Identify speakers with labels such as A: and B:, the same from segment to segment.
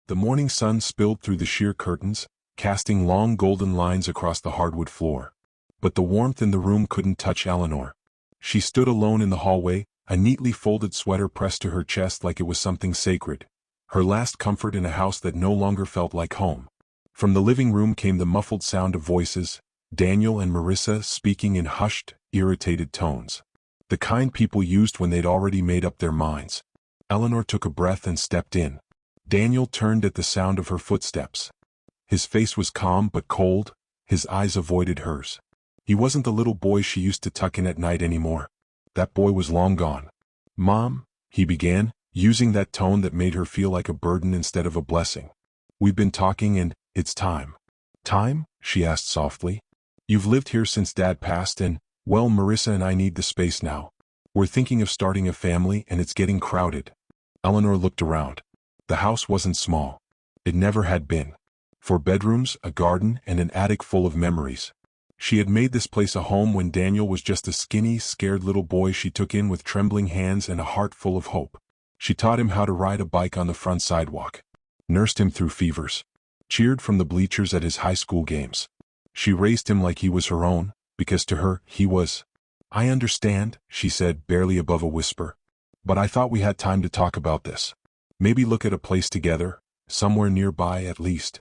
A: The morning sun spilled through the sheer curtains, casting long golden lines across the hardwood floor. But the warmth in the room couldn't touch Eleanor. She stood alone in the hallway, a neatly folded sweater pressed to her chest like it was something sacred, her last comfort in a house that no longer felt like home. From the living room came the muffled sound of voices, Daniel and Marissa speaking in hushed, irritated tones. The kind people used when they'd already made up their minds. Eleanor took a breath and stepped in. Daniel turned at the sound of her footsteps. His face was calm but cold, his eyes avoided hers. He wasn't the little boy she used to tuck in at night anymore. That boy was long gone. "Mom," he began, using that tone that made her feel like a burden instead of a blessing. "We've been talking and it's time." "Time?" she asked softly. "You've lived here since Dad passed and, well, Marissa and I need the space now. We're thinking of starting a family and it's getting crowded." Eleanor looked around. The house wasn't small. It never had been. 4 bedrooms, a garden, and an attic full of memories. She had made this place a home when Daniel was just a skinny, scared little boy she took in with trembling hands and a heart full of hope. She taught him how to ride a bike on the front sidewalk, nursed him through fevers, cheered from the bleachers at his high school games. She raised him like he was her own, because to her, he was. "I understand," she said, barely above a whisper. "But I thought we had time to talk about this. Maybe look at a place together, somewhere nearby at least."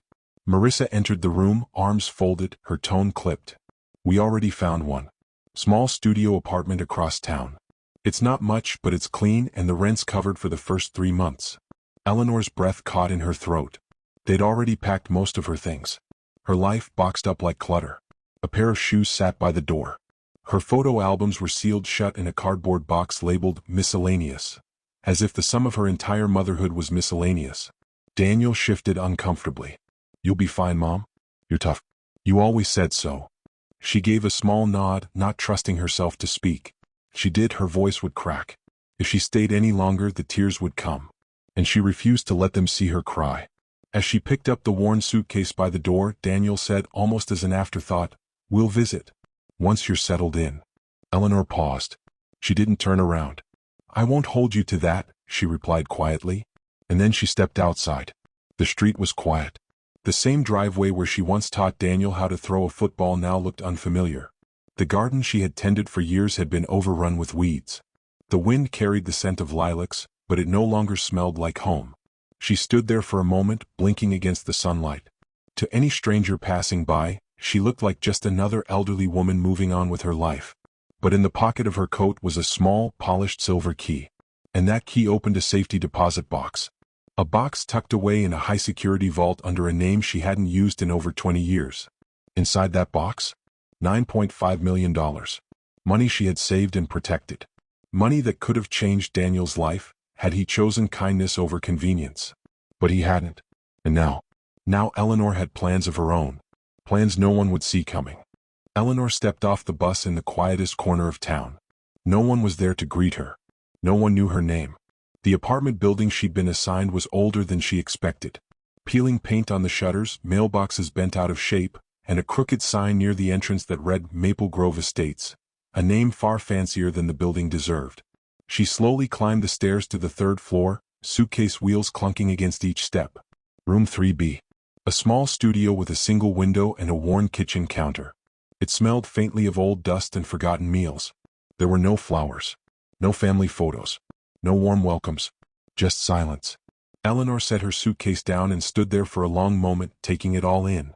A: Marissa entered the room, arms folded, her tone clipped. "We already found one. Small studio apartment across town. It's not much, but it's clean and the rent's covered for the first 3 months." Eleanor's breath caught in her throat. They'd already packed most of her things. Her life boxed up like clutter. A pair of shoes sat by the door. Her photo albums were sealed shut in a cardboard box labeled miscellaneous, as if the sum of her entire motherhood was miscellaneous. Daniel shifted uncomfortably. "You'll be fine, Mom. You're tough. You always said so." She gave a small nod, not trusting herself to speak. She did, her voice would crack. If she stayed any longer, the tears would come. And she refused to let them see her cry. As she picked up the worn suitcase by the door, Daniel said, almost as an afterthought, "We'll visit. Once you're settled in." Eleanor paused. She didn't turn around. "I won't hold you to that," she replied quietly. And then she stepped outside. The street was quiet. The same driveway where she once taught Daniel how to throw a football now looked unfamiliar. The garden she had tended for years had been overrun with weeds. The wind carried the scent of lilacs, but it no longer smelled like home. She stood there for a moment, blinking against the sunlight. To any stranger passing by, she looked like just another elderly woman moving on with her life. But in the pocket of her coat was a small, polished silver key. And that key opened a safety deposit box. A box tucked away in a high-security vault under a name she hadn't used in over 20 years. Inside that box? $9.5 million. Money she had saved and protected. Money that could have changed Daniel's life, had he chosen kindness over convenience. But he hadn't. And now Eleanor had plans of her own. Plans no one would see coming. Eleanor stepped off the bus in the quietest corner of town. No one was there to greet her. No one knew her name. The apartment building she'd been assigned was older than she expected. Peeling paint on the shutters, mailboxes bent out of shape, and a crooked sign near the entrance that read Maple Grove Estates, a name far fancier than the building deserved. She slowly climbed the stairs to the 3rd floor, suitcase wheels clunking against each step. Room 3B. A small studio with a single window and a worn kitchen counter. It smelled faintly of old dust and forgotten meals. There were no flowers. No family photos. No warm welcomes. Just silence. Eleanor set her suitcase down and stood there for a long moment, taking it all in.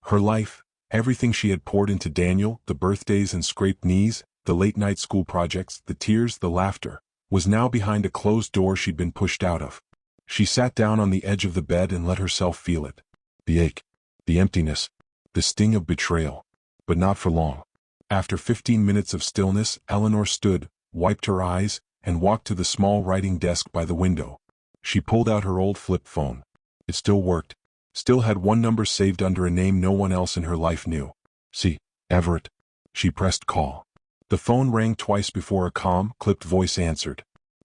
A: Her life, everything she had poured into Daniel, the birthdays and scraped knees, the late-night school projects, the tears, the laughter, was now behind a closed door she'd been pushed out of. She sat down on the edge of the bed and let herself feel it. The ache, the emptiness, the sting of betrayal. But not for long. After 15 minutes of stillness, Eleanor stood, wiped her eyes, and walked to the small writing desk by the window. She pulled out her old flip phone. It still worked. Still had one number saved under a name no one else in her life knew. "C. Everett." She pressed call. The phone rang twice before a calm, clipped voice answered.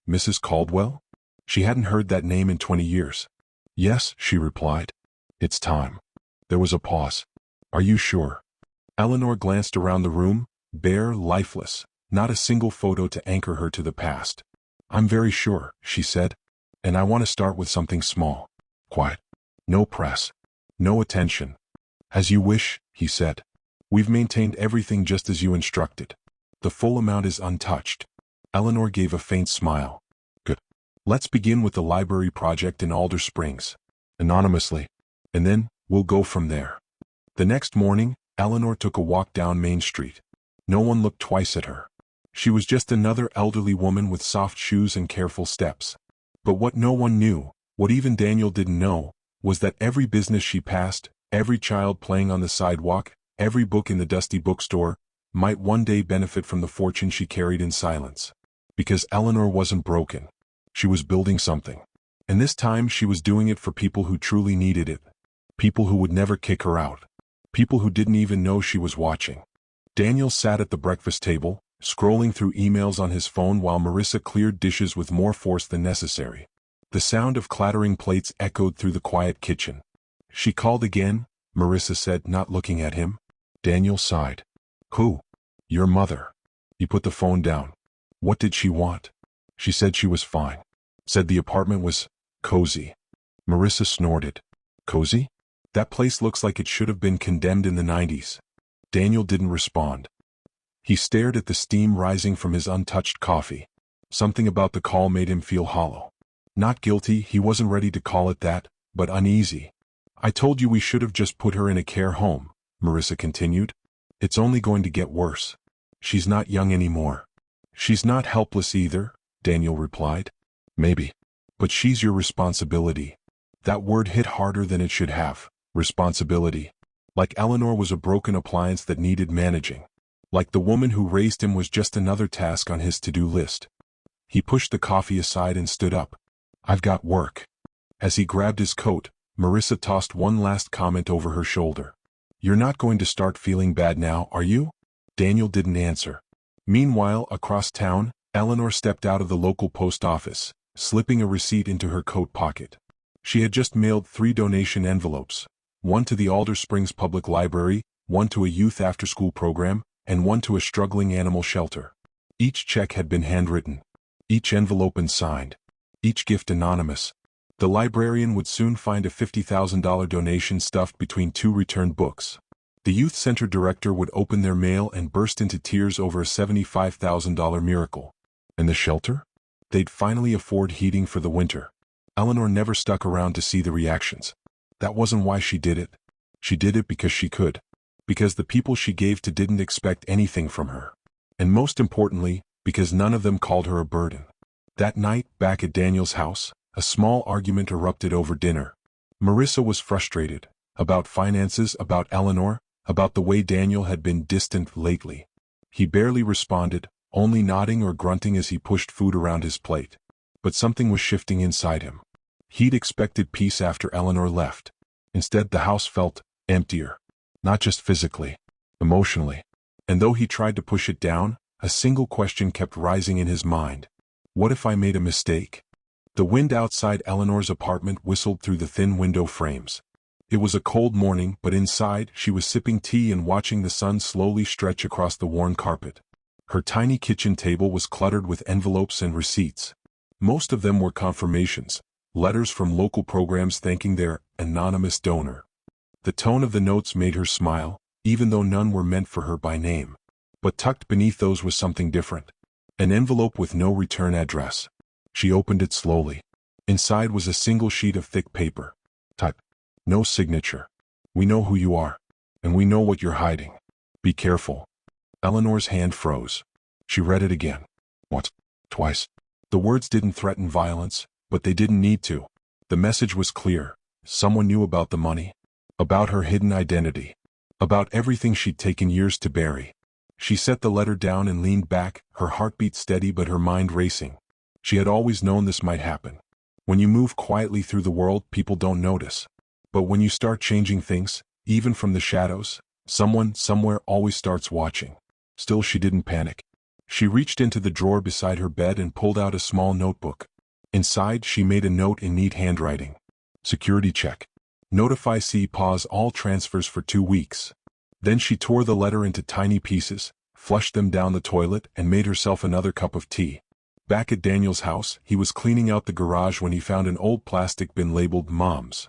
A: "Mrs. Caldwell?" She hadn't heard that name in 20 years. "Yes," she replied. "It's time." There was a pause. "Are you sure?" Eleanor glanced around the room, bare, lifeless, not a single photo to anchor her to the past. "I'm very sure," she said. "And I want to start with something small. Quiet. No press. No attention. As you wish, he said. We've maintained everything just as you instructed. The full amount is untouched. Eleanor gave a faint smile. Good. Let's begin with the library project in Alder Springs. Anonymously. And then, we'll go from there. The next morning, Eleanor took a walk down Main Street. No one looked twice at her. She was just another elderly woman with soft shoes and careful steps. But what no one knew, what even Daniel didn't know, was that every business she passed, every child playing on the sidewalk, every book in the dusty bookstore, might one day benefit from the fortune she carried in silence. Because Eleanor wasn't broken. She was building something. And this time she was doing it for people who truly needed it. People who would never kick her out. People who didn't even know she was watching. Daniel sat at the breakfast table, scrolling through emails on his phone while Marissa cleared dishes with more force than necessary. The sound of clattering plates echoed through the quiet kitchen. She called again, Marissa said, not looking at him. Daniel sighed. Who? Your mother. He put the phone down. What did she want? She said she was fine. Said the apartment was cozy. Marissa snorted. Cozy? That place looks like it should have been condemned in the 90s. Daniel didn't respond. He stared at the steam rising from his untouched coffee. Something about the call made him feel hollow. Not guilty, he wasn't ready to call it that, but uneasy. I told you we should have just put her in a care home, Marissa continued. It's only going to get worse. She's not young anymore. She's not helpless either, Daniel replied. Maybe. But she's your responsibility. That word hit harder than it should have. Responsibility. Like Eleanor was a broken appliance that needed managing. Like the woman who raised him was just another task on his to-do list. He pushed the coffee aside and stood up. I've got work. As he grabbed his coat, Marissa tossed one last comment over her shoulder. You're not going to start feeling bad now, are you? Daniel didn't answer. Meanwhile, across town, Eleanor stepped out of the local post office, slipping a receipt into her coat pocket. She had just mailed 3 donation envelopes, one to the Alder Springs Public Library, one to a youth after-school program, and one to a struggling animal shelter. Each check had been handwritten. Each envelope and signed. Each gift anonymous. The librarian would soon find a $50,000 donation stuffed between 2 returned books. The youth center director would open their mail and burst into tears over a $75,000 miracle. And the shelter? They'd finally afford heating for the winter. Eleanor never stuck around to see the reactions. That wasn't why she did it. She did it because she could. Because the people she gave to didn't expect anything from her. And most importantly, because none of them called her a burden. That night, back at Daniel's house, a small argument erupted over dinner. Marissa was frustrated. About finances, about Eleanor, about the way Daniel had been distant lately. He barely responded, only nodding or grunting as he pushed food around his plate. But something was shifting inside him. He'd expected peace after Eleanor left. Instead, the house felt emptier. Not just physically, emotionally. And though he tried to push it down, a single question kept rising in his mind. What if I made a mistake? The wind outside Eleanor's apartment whistled through the thin window frames. It was a cold morning, but inside, she was sipping tea and watching the sun slowly stretch across the worn carpet. Her tiny kitchen table was cluttered with envelopes and receipts. Most of them were confirmations, letters from local programs thanking their anonymous donor. The tone of the notes made her smile, even though none were meant for her by name. But tucked beneath those was something different. An envelope with no return address. She opened it slowly. Inside was a single sheet of thick paper. Type. No signature. We know who you are. And we know what you're hiding. Be careful. Eleanor's hand froze. She read it again. Once. Twice. The words didn't threaten violence, but they didn't need to. The message was clear. Someone knew about the money. About her hidden identity. About everything she'd taken years to bury. She set the letter down and leaned back, her heartbeat steady but her mind racing. She had always known this might happen. When you move quietly through the world, people don't notice. But when you start changing things, even from the shadows, someone, somewhere always starts watching. Still, she didn't panic. She reached into the drawer beside her bed and pulled out a small notebook. Inside, she made a note in neat handwriting. Security check. Notify C. Pause all transfers for 2 weeks. Then she tore the letter into tiny pieces, flushed them down the toilet, and made herself another cup of tea. Back at Daniel's house, he was cleaning out the garage when he found an old plastic bin labeled Mom's.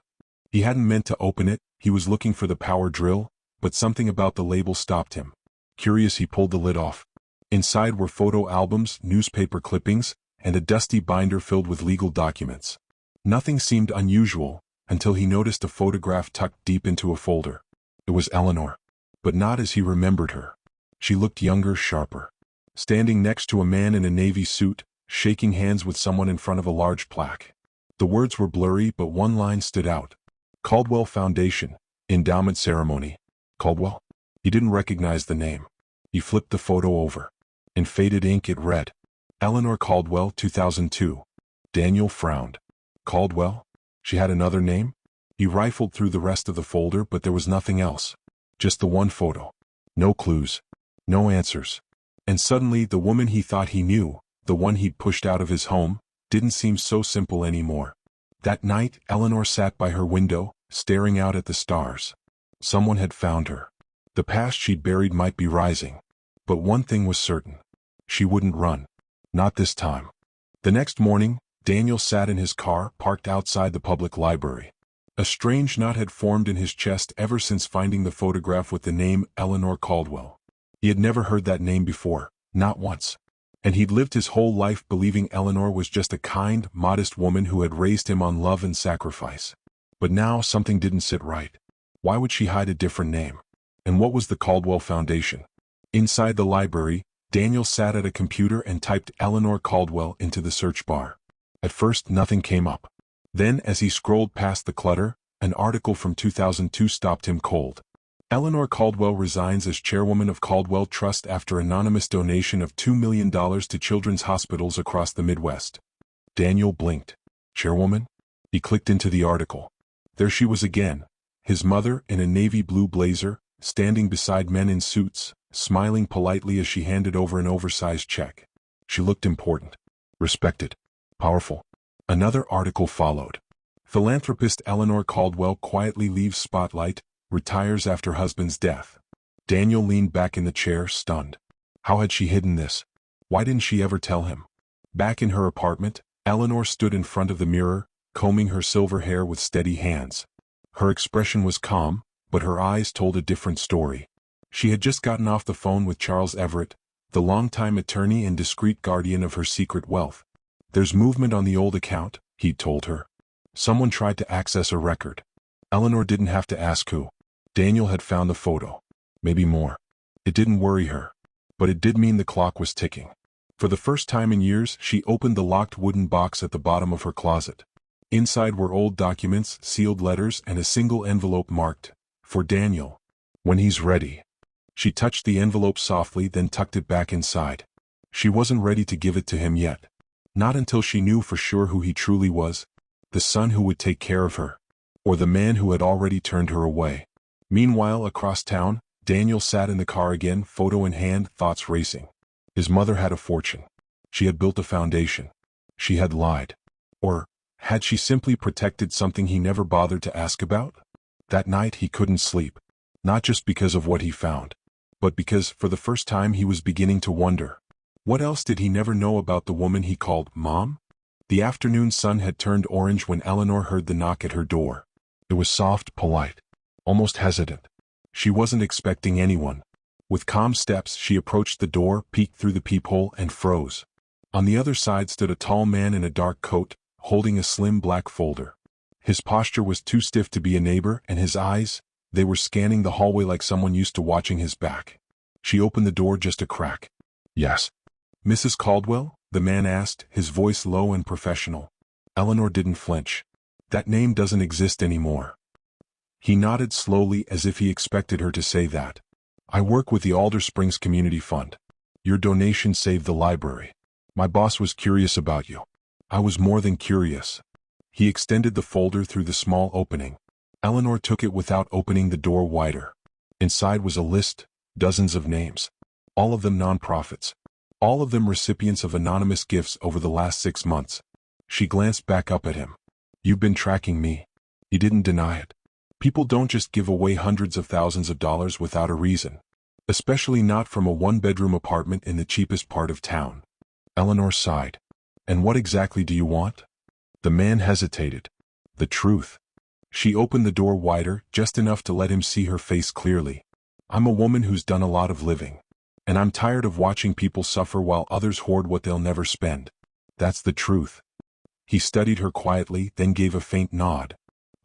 A: He hadn't meant to open it, he was looking for the power drill, but something about the label stopped him. Curious, he pulled the lid off. Inside were photo albums, newspaper clippings, and a dusty binder filled with legal documents. Nothing seemed unusual, until he noticed a photograph tucked deep into a folder. It was Eleanor. But not as he remembered her. She looked younger, sharper. Standing next to a man in a navy suit, shaking hands with someone in front of a large plaque. The words were blurry, but one line stood out. Caldwell Foundation, Endowment Ceremony. Caldwell? He didn't recognize the name. He flipped the photo over. In faded ink it read, Eleanor Caldwell, 2002. Daniel frowned. Caldwell? She had another name? He rifled through the rest of the folder, but there was nothing else. Just the one photo. No clues. No answers. And suddenly the woman he thought he knew, the one he'd pushed out of his home, didn't seem so simple anymore. That night, Eleanor sat by her window, staring out at the stars. Someone had found her. The past she'd buried might be rising. But one thing was certain. She wouldn't run. Not this time. The next morning, Daniel sat in his car, parked outside the public library. A strange knot had formed in his chest ever since finding the photograph with the name Eleanor Caldwell. He had never heard that name before, not once. And he'd lived his whole life believing Eleanor was just a kind, modest woman who had raised him on love and sacrifice. But now something didn't sit right. Why would she hide a different name? And what was the Caldwell Foundation? Inside the library, Daniel sat at a computer and typed Eleanor Caldwell into the search bar. At first, nothing came up. Then, as he scrolled past the clutter, an article from 2002 stopped him cold. Eleanor Caldwell resigns as chairwoman of Caldwell Trust after anonymous donation of $2 million to children's hospitals across the Midwest. Daniel blinked. Chairwoman? He clicked into the article. There she was again, his mother in a navy blue blazer, standing beside men in suits, smiling politely as she handed over an oversized check. She looked important, respected, powerful. Another article followed. Philanthropist Eleanor Caldwell quietly leaves spotlight, retires after husband's death. Daniel leaned back in the chair, stunned. How had she hidden this? Why didn't she ever tell him? Back in her apartment, Eleanor stood in front of the mirror, combing her silver hair with steady hands. Her expression was calm, but her eyes told a different story. She had just gotten off the phone with Charles Everett, the longtime attorney and discreet guardian of her secret wealth. There's movement on the old account, he'd told her. Someone tried to access a record. Eleanor didn't have to ask who. Daniel had found the photo. Maybe more. It didn't worry her. But it did mean the clock was ticking. For the first time in years, she opened the locked wooden box at the bottom of her closet. Inside were old documents, sealed letters, and a single envelope marked, "For Daniel. When he's ready." She touched the envelope softly, then tucked it back inside. She wasn't ready to give it to him yet. Not until she knew for sure who he truly was. The son who would take care of her. Or the man who had already turned her away. Meanwhile, across town, Daniel sat in the car again, photo in hand, thoughts racing. His mother had a fortune. She had built a foundation. She had lied. Or had she simply protected something he never bothered to ask about? That night he couldn't sleep. Not just because of what he found, but because, for the first time, he was beginning to wonder. What else did he never know about the woman he called Mom? The afternoon sun had turned orange when Eleanor heard the knock at her door. It was soft, polite, almost hesitant. She wasn't expecting anyone. With calm steps, she approached the door, peeked through the peephole, and froze. On the other side stood a tall man in a dark coat, holding a slim black folder. His posture was too stiff to be a neighbor, and his eyes, they were scanning the hallway like someone used to watching his back. She opened the door just a crack. Yes. Mrs. Caldwell? The man asked, his voice low and professional. Eleanor didn't flinch. That name doesn't exist anymore. He nodded slowly as if he expected her to say that. I work with the Alder Springs Community Fund. Your donation saved the library. My boss was curious about you. I was more than curious. He extended the folder through the small opening. Eleanor took it without opening the door wider. Inside was a list, dozens of names. All of them nonprofits. All of them recipients of anonymous gifts over the last 6 months. She glanced back up at him. You've been tracking me. He didn't deny it. People don't just give away hundreds of thousands of dollars without a reason. Especially not from a one-bedroom apartment in the cheapest part of town. Eleanor sighed. And what exactly do you want? The man hesitated. The truth. She opened the door wider, just enough to let him see her face clearly. I'm a woman who's done a lot of living. And I'm tired of watching people suffer while others hoard what they'll never spend. That's the truth. He studied her quietly, then gave a faint nod.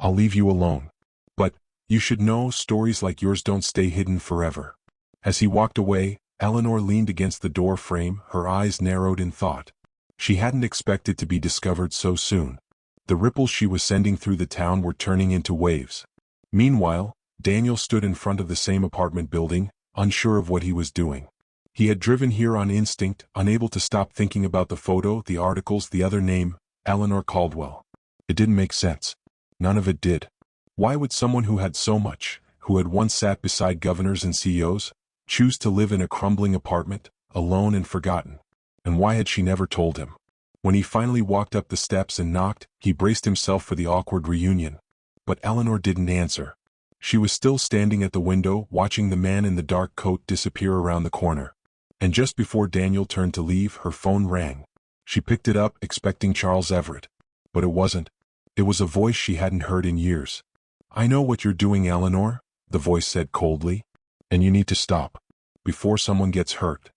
A: I'll leave you alone. But, you should know, stories like yours don't stay hidden forever. As he walked away, Eleanor leaned against the door frame, her eyes narrowed in thought. She hadn't expected to be discovered so soon. The ripples she was sending through the town were turning into waves. Meanwhile, Daniel stood in front of the same apartment building, unsure of what he was doing. He had driven here on instinct, unable to stop thinking about the photo, the articles, the other name, Eleanor Caldwell. It didn't make sense. None of it did. Why would someone who had so much, who had once sat beside governors and CEOs, choose to live in a crumbling apartment, alone and forgotten? And why had she never told him? When he finally walked up the steps and knocked, he braced himself for the awkward reunion. But Eleanor didn't answer. She was still standing at the window, watching the man in the dark coat disappear around the corner. And just before Daniel turned to leave, her phone rang. She picked it up, expecting Charles Everett. But it wasn't. It was a voice she hadn't heard in years. I know what you're doing, Eleanor, the voice said coldly. And you need to stop. Before someone gets hurt.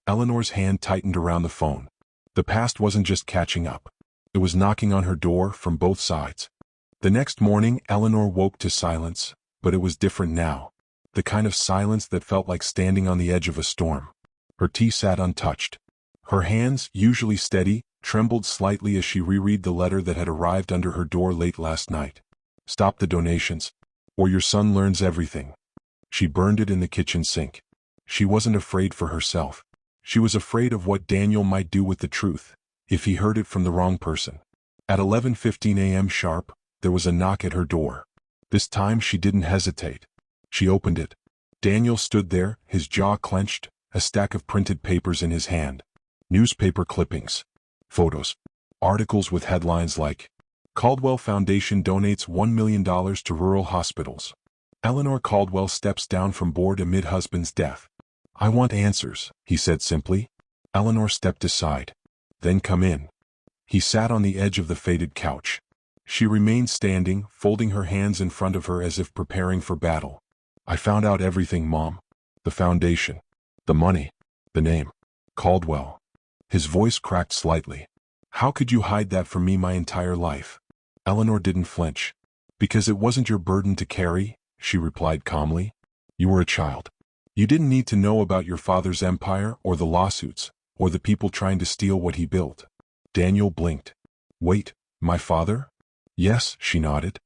A: Eleanor's hand tightened around the phone. The past wasn't just catching up. It was knocking on her door from both sides. The next morning, Eleanor woke to silence, but it was different now. The kind of silence that felt like standing on the edge of a storm. Her tea sat untouched. Her hands, usually steady, trembled slightly as she reread the letter that had arrived under her door late last night. Stop the donations, or your son learns everything. She burned it in the kitchen sink. She wasn't afraid for herself. She was afraid of what Daniel might do with the truth, if he heard it from the wrong person. At 11:15 a.m. sharp, there was a knock at her door. This time she didn't hesitate. She opened it. Daniel stood there, his jaw clenched, a stack of printed papers in his hand. Newspaper clippings. Photos. Articles with headlines like, Caldwell Foundation donates $1 million to rural hospitals. Eleanor Caldwell steps down from board amid husband's death. I want answers, he said simply. Eleanor stepped aside. Then come in. He sat on the edge of the faded couch. She remained standing, folding her hands in front of her as if preparing for battle. I found out everything, Mom. The foundation. The money. The name. Caldwell. His voice cracked slightly. How could you hide that from me my entire life? Eleanor didn't flinch. Because it wasn't your burden to carry, she replied calmly. You were a child. You didn't need to know about your father's empire or the lawsuits, or the people trying to steal what he built. Daniel blinked. Wait, my father? Yes, she nodded.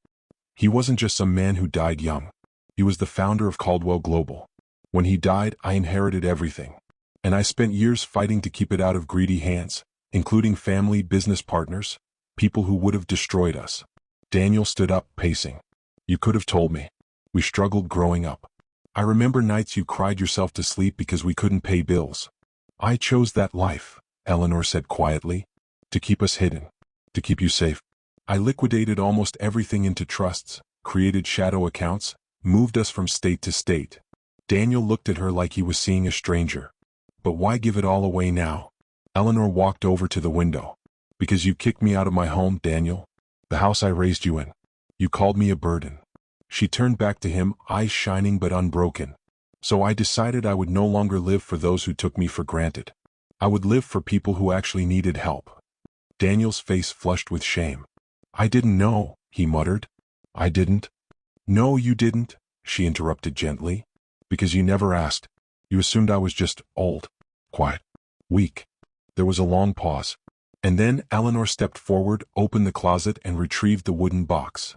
A: He wasn't just some man who died young. He was the founder of Caldwell Global. When he died, I inherited everything. And I spent years fighting to keep it out of greedy hands, including family, business partners, people who would have destroyed us. Daniel stood up, pacing. You could have told me. We struggled growing up. I remember nights you cried yourself to sleep because we couldn't pay bills. I chose that life, Eleanor said quietly, to keep us hidden, to keep you safe. I liquidated almost everything into trusts, created shadow accounts, moved us from state to state. Daniel looked at her like he was seeing a stranger. But why give it all away now? Eleanor walked over to the window. Because you kicked me out of my home, Daniel. The house I raised you in. You called me a burden. She turned back to him, eyes shining but unbroken. So I decided I would no longer live for those who took me for granted. I would live for people who actually needed help. Daniel's face flushed with shame. I didn't know, he muttered. I didn't. No, you didn't, she interrupted gently. Because you never asked. You assumed I was just old, quiet, weak. There was a long pause. And then Eleanor stepped forward, opened the closet and retrieved the wooden box.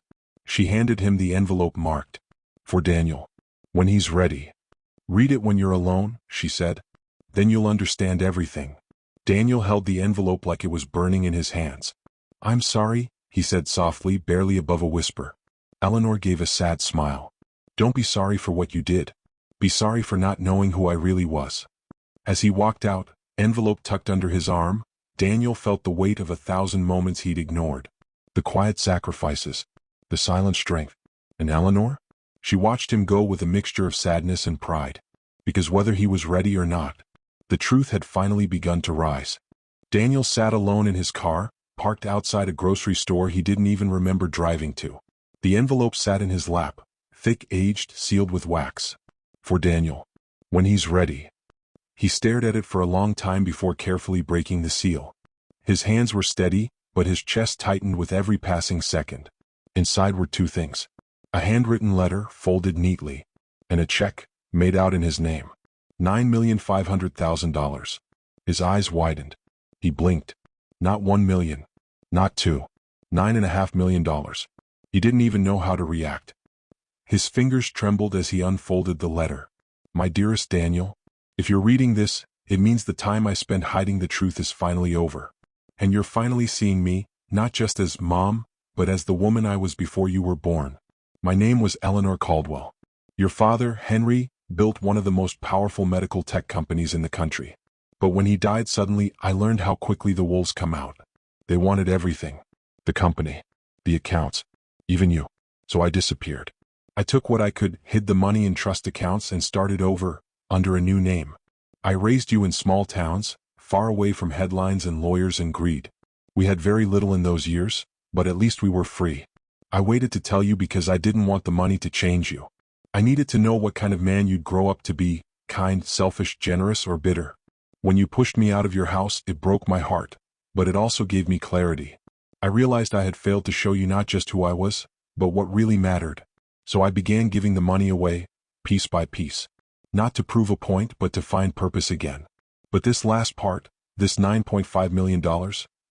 A: She handed him the envelope marked, for Daniel. When he's ready. Read it when you're alone, she said. Then you'll understand everything. Daniel held the envelope like it was burning in his hands. I'm sorry, he said softly, barely above a whisper. Eleanor gave a sad smile. Don't be sorry for what you did. Be sorry for not knowing who I really was. As he walked out, envelope tucked under his arm, Daniel felt the weight of 1,000 moments he'd ignored. The quiet sacrifices. The silent strength. And Eleanor? She watched him go with a mixture of sadness and pride. Because whether he was ready or not, the truth had finally begun to rise. Daniel sat alone in his car, parked outside a grocery store he didn't even remember driving to. The envelope sat in his lap, thick, aged, sealed with wax. For Daniel. When he's ready. He stared at it for a long time before carefully breaking the seal. His hands were steady, but his chest tightened with every passing second. Inside were two things. A handwritten letter, folded neatly, and a check, made out in his name. $9,500,000. His eyes widened. He blinked. Not 1 million. Not 2. $9.5 million. He didn't even know how to react. His fingers trembled as he unfolded the letter. My dearest Daniel, if you're reading this, it means the time I spent hiding the truth is finally over. And you're finally seeing me, not just as Mom, but as the woman I was before you were born. My name was Eleanor Caldwell. Your father, Henry, built one of the most powerful medical tech companies in the country. But when he died suddenly, I learned how quickly the wolves come out. They wanted everything. The company. The accounts. Even you. So I disappeared. I took what I could, hid the money in trust accounts and started over, under a new name. I raised you in small towns, far away from headlines and lawyers and greed. We had very little in those years, but at least we were free. I waited to tell you because I didn't want the money to change you. I needed to know what kind of man you'd grow up to be, kind, selfish, generous, or bitter. When you pushed me out of your house, it broke my heart, but it also gave me clarity. I realized I had failed to show you not just who I was, but what really mattered. So I began giving the money away, piece by piece. Not to prove a point, but to find purpose again. But this last part, this $9.5 million,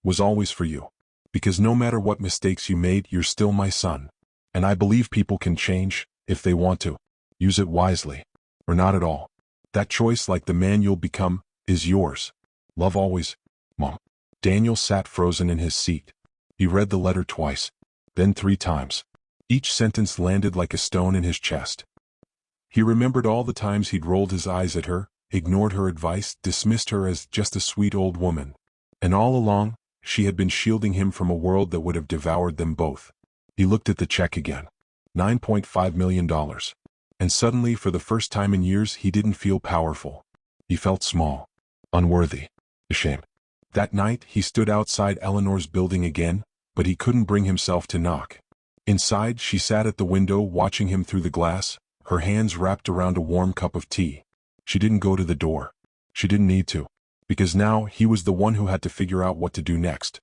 A: was always for you. Because no matter what mistakes you made, you're still my son. And I believe people can change, if they want to. Use it wisely. Or not at all. That choice, like the man you'll become, is yours. Love always, Mom. Daniel sat frozen in his seat. He read the letter twice. Then 3 times. Each sentence landed like a stone in his chest. He remembered all the times he'd rolled his eyes at her, ignored her advice, dismissed her as just a sweet old woman. And all along, she had been shielding him from a world that would have devoured them both. He looked at the check again. $9.5 million. And suddenly, for the first time in years, he didn't feel powerful. He felt small. Unworthy. Ashamed. That night, he stood outside Eleanor's building again, but he couldn't bring himself to knock. Inside, she sat at the window watching him through the glass, her hands wrapped around a warm cup of tea. She didn't go to the door. She didn't need to. Because now, he was the one who had to figure out what to do next.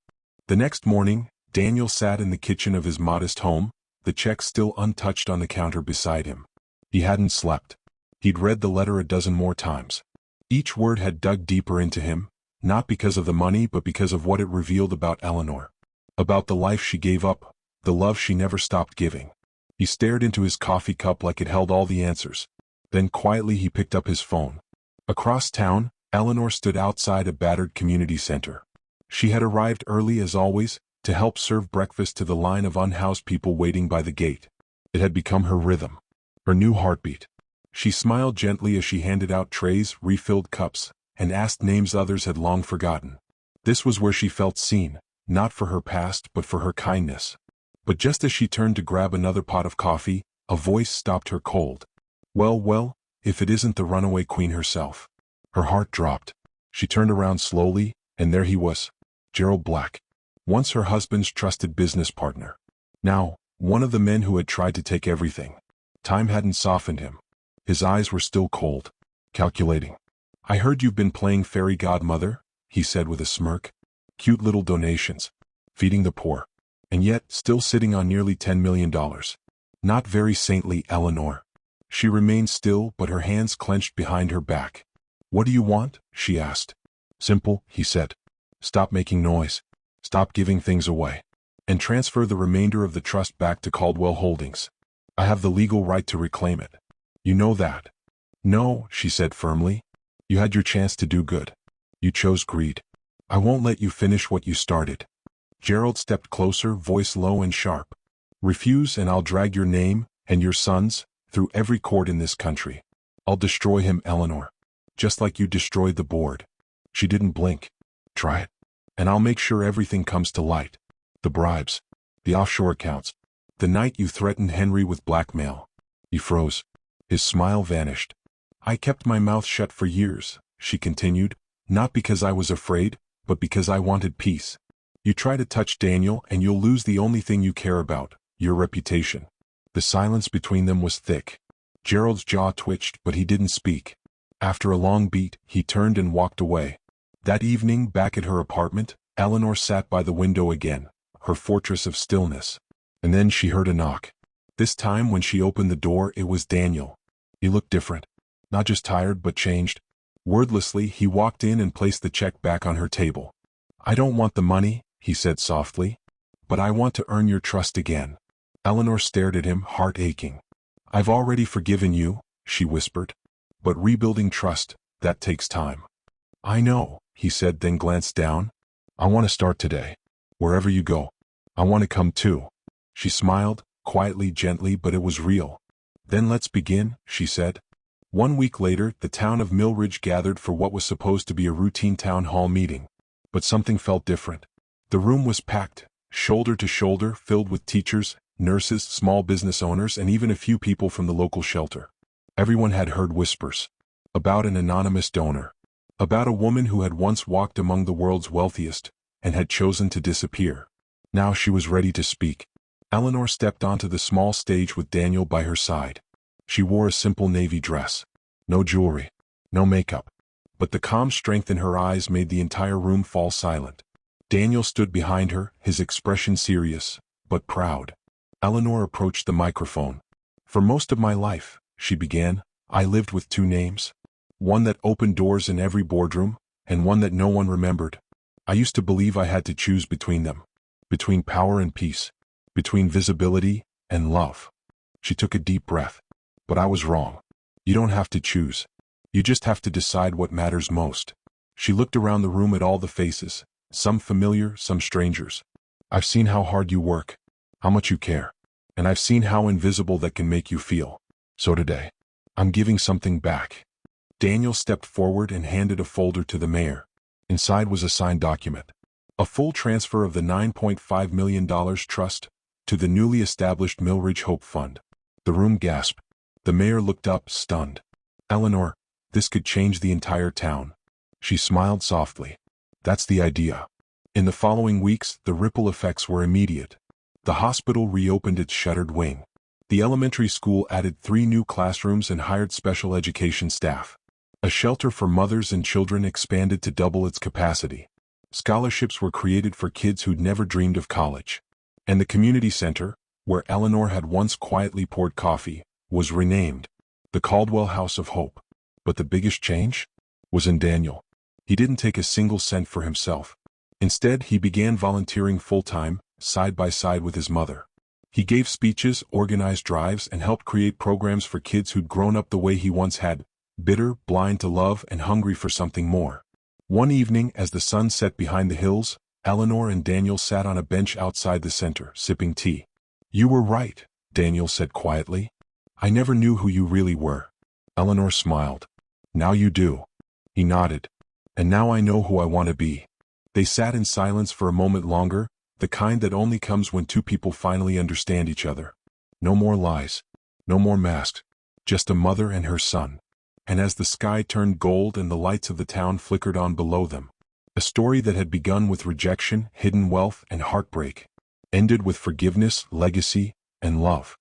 A: The next morning, Daniel sat in the kitchen of his modest home, the check still untouched on the counter beside him. He hadn't slept. He'd read the letter a dozen more times. Each word had dug deeper into him, not because of the money but because of what it revealed about Eleanor. About the life she gave up, the love she never stopped giving. He stared into his coffee cup like it held all the answers. Then quietly he picked up his phone. Across town, Eleanor stood outside a battered community center. She had arrived early as always, to help serve breakfast to the line of unhoused people waiting by the gate. It had become her rhythm. Her new heartbeat. She smiled gently as she handed out trays, refilled cups, and asked names others had long forgotten. This was where she felt seen, not for her past but for her kindness. But just as she turned to grab another pot of coffee, a voice stopped her cold. Well, if it isn't the runaway queen herself. Her heart dropped. She turned around slowly, and there he was. Gerald Black. Once her husband's trusted business partner. Now, one of the men who had tried to take everything. Time hadn't softened him. His eyes were still cold. Calculating. I heard you've been playing fairy godmother, he said with a smirk. Cute little donations. Feeding the poor. And yet, still sitting on nearly $10 million. Not very saintly, Eleanor. She remained still, but her hands clenched behind her back. What do you want? She asked. Simple, he said. Stop making noise. Stop giving things away. And transfer the remainder of the trust back to Caldwell Holdings. I have the legal right to reclaim it. You know that. No, she said firmly. You had your chance to do good. You chose greed. I won't let you finish what you started. Gerald stepped closer, voice low and sharp. Refuse and I'll drag your name, and your son's, through every court in this country. I'll destroy him, Eleanor. Just like you destroyed the board. She didn't blink. Try it. And I'll make sure everything comes to light. The bribes. The offshore accounts. The night you threatened Henry with blackmail. He froze. His smile vanished. I kept my mouth shut for years, she continued, not because I was afraid, but because I wanted peace. You try to touch Daniel and you'll lose the only thing you care about, Your reputation. The silence between them was thick. Gerald's jaw twitched, but he didn't speak. After a long beat, he turned and walked away. That evening, back at her apartment, Eleanor sat by the window again, her fortress of stillness. And then she heard a knock. This time when she opened the door, it was Daniel. He looked different. Not just tired, but changed. Wordlessly, he walked in and placed the check back on her table. I don't want the money, he said softly. But I want to earn your trust again. Eleanor stared at him, heart aching. I've already forgiven you, she whispered. But rebuilding trust, that takes time. I know, he said, then glanced down. I want to start today. Wherever you go. I want to come too. She smiled, quietly, gently, but it was real. Then let's begin, she said. 1 week later, the town of Millridge gathered for what was supposed to be a routine town hall meeting. But something felt different. The room was packed, shoulder to shoulder, filled with teachers, nurses, small business owners, and even a few people from the local shelter. Everyone had heard whispers. About an anonymous donor. About a woman who had once walked among the world's wealthiest, and had chosen to disappear. Now she was ready to speak. Eleanor stepped onto the small stage with Daniel by her side. She wore a simple navy dress. No jewelry. No makeup. But the calm strength in her eyes made the entire room fall silent. Daniel stood behind her, his expression serious, but proud. Eleanor approached the microphone. For most of my life, she began, I lived with 2 names. One that opened doors in every boardroom, and one that no one remembered. I used to believe I had to choose between them. Between power and peace. Between visibility and love. She took a deep breath. But I was wrong. You don't have to choose. You just have to decide what matters most. She looked around the room at all the faces, some familiar, some strangers. I've seen how hard you work, how much you care, and I've seen how invisible that can make you feel. So today, I'm giving something back. Daniel stepped forward and handed a folder to the mayor. Inside was a signed document. A full transfer of the $9.5 million trust to the newly established Millridge Hope Fund. The room gasped. The mayor looked up, stunned. Eleanor, this could change the entire town. She smiled softly. That's the idea. In the following weeks, the ripple effects were immediate. The hospital reopened its shuttered wing. The elementary school added 3 new classrooms and hired special education staff. A shelter for mothers and children expanded to double its capacity. Scholarships were created for kids who'd never dreamed of college. And the community center, where Eleanor had once quietly poured coffee, was renamed the Caldwell House of Hope. But the biggest change was in Daniel. He didn't take a single cent for himself. Instead, he began volunteering full-time, side by side with his mother. He gave speeches, organized drives, and helped create programs for kids who'd grown up the way he once had, bitter, blind to love, and hungry for something more. One evening, as the sun set behind the hills, Eleanor and Daniel sat on a bench outside the center, sipping tea. You were right, Daniel said quietly. I never knew who you really were. Eleanor smiled. Now you do. He nodded. And now I know who I want to be. They sat in silence for a moment longer, the kind that only comes when 2 people finally understand each other. No more lies. No more masks. Just a mother and her son. And as the sky turned gold and the lights of the town flickered on below them, a story that had begun with rejection, hidden wealth, and heartbreak, ended with forgiveness, legacy, and love.